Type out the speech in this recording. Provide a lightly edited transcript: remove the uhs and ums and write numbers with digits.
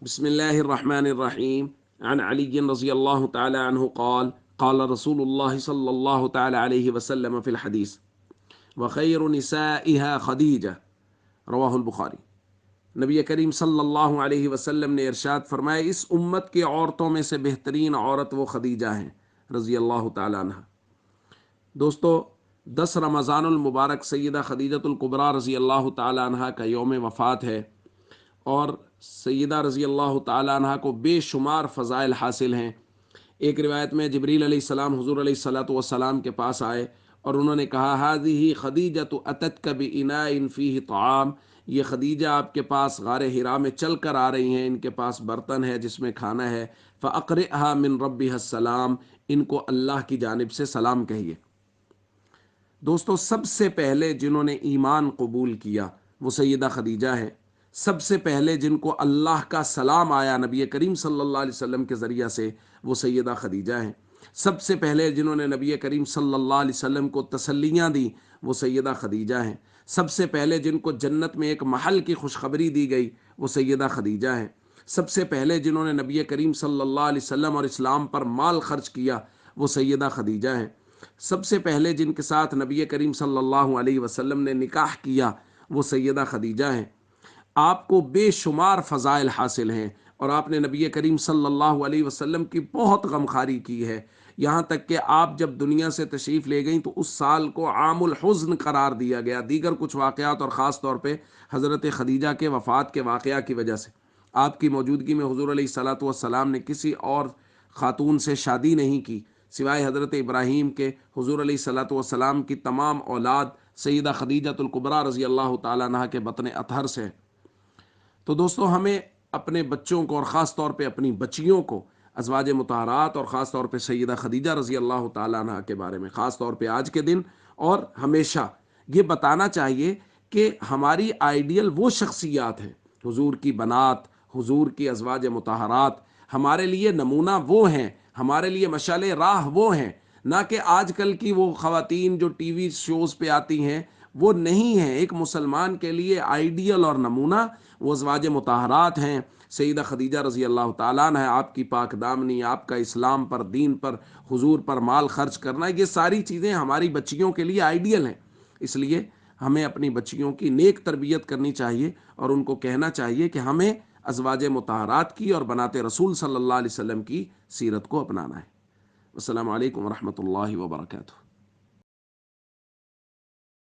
بسم الله الرحمن الرحيم. عن علي رضي الله تعالى عنه قال قال رسول الله صلى الله تعالى عليه وسلم في الحديث وخير نسائها خدیجہ رواہ البخاری۔ نبی کریم صلی اللہ علیہ وسلم نے ارشاد فرمایا، اس امت کی عورتوں میں سے بہترین عورت وہ خدیجہ ہیں رضی اللہ تعالی عنہ۔ دوستو، 10 رمضان المبارک سیدہ خدیجۃ الکبریٰ رضی اللہ تعالی عنہ کا یوم وفات ہے، اور سیدہ رضی اللہ تعالی عنہ کو بے شمار فضائل حاصل ہیں۔ ایک روایت میں جبریل علیہ السلام حضور علیہ الصلوۃ والسلام کے پاس آئے اور انہوں نے کہا، ھذہ خدیجۃ اتتک باناء فیہ طعام، یہ خدیجہ آپ کے پاس غار حرا میں چل کر آ رہی ہیں، ان کے پاس برتن ہے جس میں کھانا ہے، فاقرئھا من ربھا السلام، ان کو اللہ کی جانب سے سلام کہیے۔ دوستو، سب سے پہلے جنہوں نے ایمان قبول کیا وہ سیدہ خدیجہ ہے۔ سب سے پہلے جن کو اللہ کا سلام آیا نبی کریم صلی اللہ علیہ وسلم کے ذریعہ سے وہ سیدہ خدیجہ ہیں۔ سب سے پہلے جنہوں نے نبی کریم صلی اللہ علیہ وسلم کو تسلیاں دی وہ سیدہ خدیجہ ہیں۔ سب سے پہلے جن کو جنت میں ایک محل کی خوشخبری دی گئی وہ سیدہ خدیجہ ہیں۔ سب سے پہلے جنہوں نے نبی کریم صلی اللہ علیہ وسلم اور اسلام پر مال خرچ کیا وہ سیدہ خدیجہ ہیں۔ سب سے پہلے جن کے ساتھ نبی کریم صلی اللہ علیہ وسلم نے نکاح کیا وہ سیدہ خدیجہ ہیں۔ آپ کو بے شمار فضائل حاصل ہیں، اور آپ نے نبی کریم صلی اللہ علیہ وسلم کی بہت غمخواری کی ہے، یہاں تک کہ آپ جب دنیا سے تشریف لے گئیں تو اس سال کو عام الحزن قرار دیا گیا، دیگر کچھ واقعات اور خاص طور پہ حضرت خدیجہ کے وفات کے واقعہ کی وجہ سے۔ آپ کی موجودگی میں حضور علیہ الصلوۃ والسلام نے کسی اور خاتون سے شادی نہیں کی سوائے حضرت ابراہیم کے۔ حضور علیہ الصلوۃ والسلام کی تمام اولاد سیدہ خدیجۃ الکبریٰ رضی اللہ تعالیٰ عنہ کے بطن اطہر سے۔ تو دوستو، ہمیں اپنے بچوں کو اور خاص طور پہ اپنی بچیوں کو ازواج مطہرات اور خاص طور پہ سیدہ خدیجہ رضی اللہ تعالیٰ عنہ کے بارے میں خاص طور پہ آج کے دن اور ہمیشہ یہ بتانا چاہیے کہ ہماری آئیڈیل وہ شخصیات ہیں، حضور کی بنات، حضور کی ازواج مطہرات ہمارے لیے نمونہ وہ ہیں، ہمارے لیے مشعل راہ وہ ہیں، نہ کہ آج کل کی وہ خواتین جو ٹی وی شوز پہ آتی ہیں وہ نہیں ہیں۔ ایک مسلمان کے لیے آئیڈیل اور نمونہ وہ ازواج مطہرات ہیں۔ سیدہ خدیجہ رضی اللہ تعالیٰ عنہ، آپ کی پاک دامنی، آپ کا اسلام پر، دین پر، حضور پر مال خرچ کرنا، یہ ساری چیزیں ہماری بچیوں کے لیے آئیڈیل ہیں۔ اس لیے ہمیں اپنی بچیوں کی نیک تربیت کرنی چاہیے اور ان کو کہنا چاہیے کہ ہمیں ازواج مطہرات کی اور بنات رسول صلی اللہ علیہ وسلم کی سیرت کو اپنانا ہے۔ السلام علیکم ورحمۃ اللہ وبرکاتہ۔